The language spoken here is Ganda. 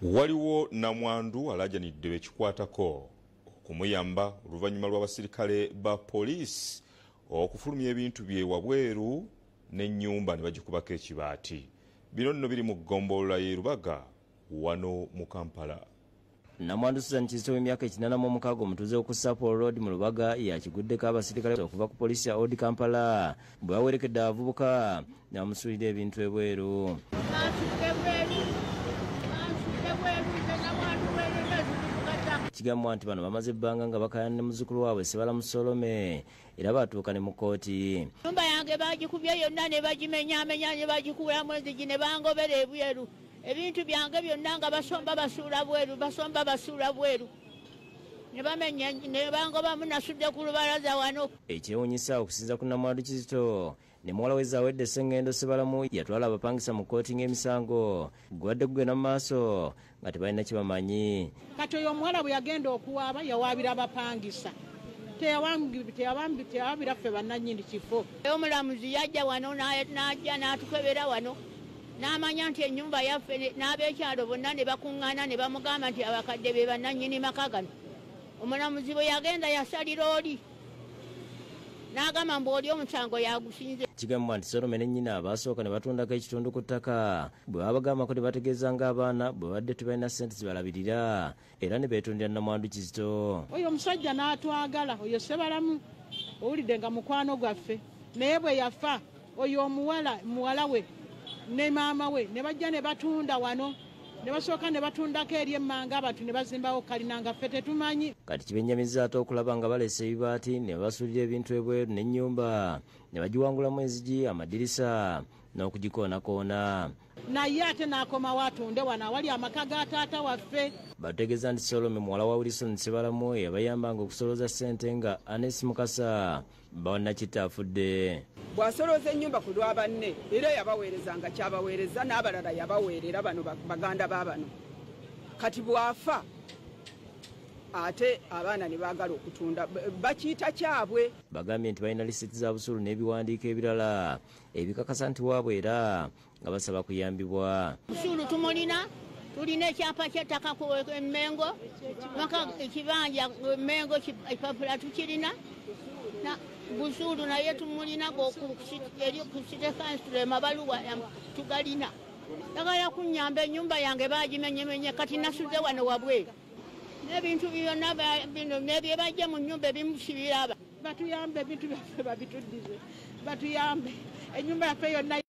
Waliwo namwandu alajanidde ekikwatako okumuyamba oluvannyuma lw'abasirikale ba poliisi okufulumya ebintu bye wabweru n'ennyumba ne bagikubako ekibaati. Bino nno biri mu ggombolola y'e Lubaga wano mu Kampala. Namwandu Susan Kizito w'emyaka 86 omutuuze ku Sapporo Road mu Lubaga yakiguddeko abasirikale okuva ku poliisi ya Old Kampala bwe bawerekedde abavubuka ne bamusuulira ebintu ebweru. Kigambwa nti bano bamaze ebbanga nga bakaayana ne muzzukulu waabwe Sebala Musolome era batuuka ne mu kkooti. Ennyumba yange baagikubye yonna ne bagimenyaamenya ne bagikubulamu enzigi ne bangobera ebweru. Ebintu byange byonna nga basomba basuula bweru ne bamenya ne bangobamu nasudde ku lubalaza wano. Ekyewuunyisa okusinza ku Namwandu Kizito ne muwala we Zawedde Ssengendo Sebalamu yatwala abapangisa mu kkooti ng'emisango guwadde kugenda mu maaso nga tebalina kye bamanyi. Kati oyo omuwala bwe yagenda okuwaaba yawaabira abapangisa teyawabira ffe bannannyini kifo. Omulamuzi yajja wano n'ajja n'atukebera wano n'amanya nti ennyumba yaffe n'ab'ekyalo bonna ne bakuŋŋaana ne bamugamba nti abakadde be bannannyini maka gano. Omulamuzi bwe yagenda yasalira oli n'agamba mbu oli omusango yagusinze. Kigambwa nti Solome ne nnyina baasooka ne batundako ekitundu ku ttaka bwe babagambako ne bategeeza ng'abaana bwe badde tebalina ssente zibalabirira era ne beetondera Namwandu Kizito. Oyo omusajja n'atwagala oyo Sebalamu owulidde nga mukwano gwaffe naye bwe yafa oyo muwala we ne maama we ne bajja ne batunda wano ne basooka ne batundako eri emmanga abantu ne bazimbawo kalina nga ffe tetumanyi. Kati kibennyamizza ate okulaba nga baleese ebibaati ne basuulira ebintu ebweru n'ennyumba ne bagiwangulamu enzigi amadirisa n'okugikoonakoona. Naye ate n'akomawo atunde wano awali amaka ga taata waffe. Bategeeza nti Solome muwala wa Wilson Sebalamu yabayambanga okusolooza ssente nga Anes Mukasa bawannakitto afudde. Bw'asolooza ennyumba ku lwa banne era yabaweerezanga kyabaweereza n'abalala yabaweerera bano baganda baabano. Kati bw'afa ate abaana ne baagala okutunda bakiyita kyabwe. Bagambye nti balina lisiti za busuulu n'ebiwandiiko ebirala ebikakasa nti waabwe era nga basaba kuyambibwa. Busuulu tumulina, tulina ekyapa ky'ettaka ku Mmengo, ekibanja Mmengo ekipapula tukirina, busuulu naye tumulina eri ku City Council mabaluwa tugalina. Yagala kunnyamba ennyumba yange baagimenyemenye kati nasudde wano wabweru. N'ebintu byonna bino n'ebye bajja mu nnyumba ebimu sibiraba. Batuyambe ebintu byaffe babituddize batuyambe ennyumba yaffe yonna